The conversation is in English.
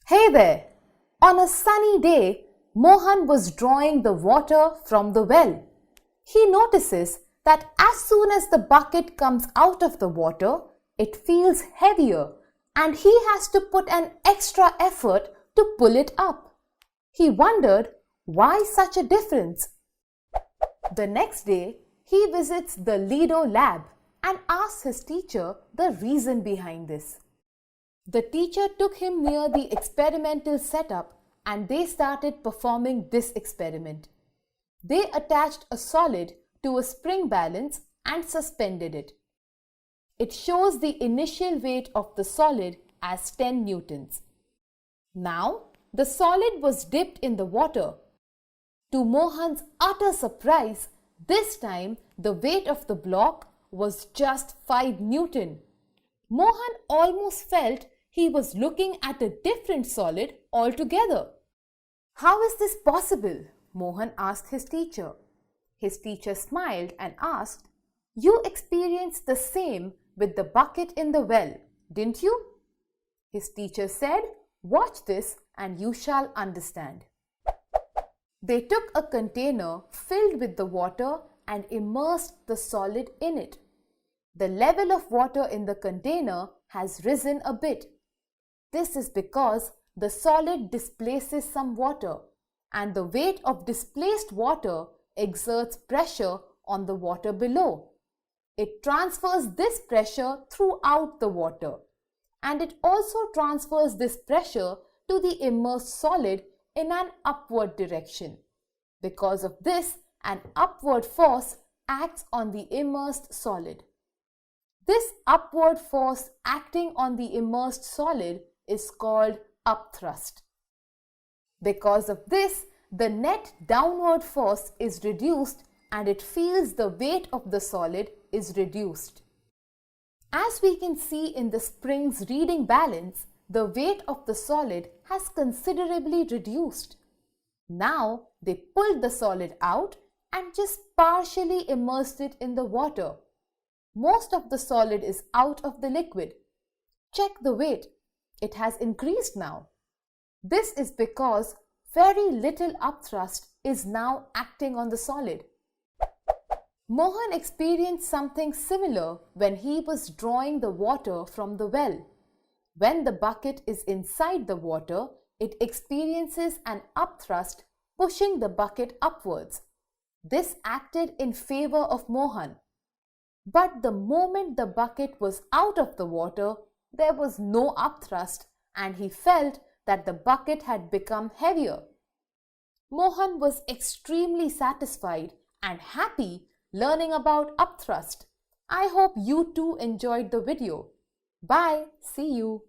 Hey there! On a sunny day, Mohan was drawing the water from the well. He notices that as soon as the bucket comes out of the water, it feels heavier and he has to put an extra effort to pull it up. He wondered why such a difference. The next day, he visits the Lido lab and asks his teacher the reason behind this. The teacher took him near the experimental setup and they started performing this experiment. They attached a solid to a spring balance and suspended it. It shows the initial weight of the solid as 10 newtons. Now, the solid was dipped in the water. To Mohan's utter surprise, this time the weight of the block was just 5 newton. Mohan almost felt he was looking at a different solid altogether. How is this possible? Mohan asked his teacher. His teacher smiled and asked, "You experienced the same with the bucket in the well, didn't you?" His teacher said, "Watch this and you shall understand." They took a container filled with the water and immersed the solid in it. The level of water in the container has risen a bit. This is because the solid displaces some water, and the weight of displaced water exerts pressure on the water below. It transfers this pressure throughout the water, and it also transfers this pressure to the immersed solid in an upward direction. Because of this, an upward force acts on the immersed solid. This upward force acting on the immersed solid is called upthrust. Because of this, the net downward force is reduced and it feels the weight of the solid is reduced. As we can see in the spring's reading balance, the weight of the solid has considerably reduced. Now they pulled the solid out and just partially immersed it in the water. Most of the solid is out of the liquid. Check the weight. It has increased now. This is because very little upthrust is now acting on the solid. Mohan experienced something similar when he was drawing the water from the well. When the bucket is inside the water, it experiences an upthrust pushing the bucket upwards. This acted in favor of Mohan. But the moment the bucket was out of the water, there was no upthrust and he felt that the bucket had become heavier. Mohan was extremely satisfied and happy learning about upthrust. I hope you too enjoyed the video. Bye. See you.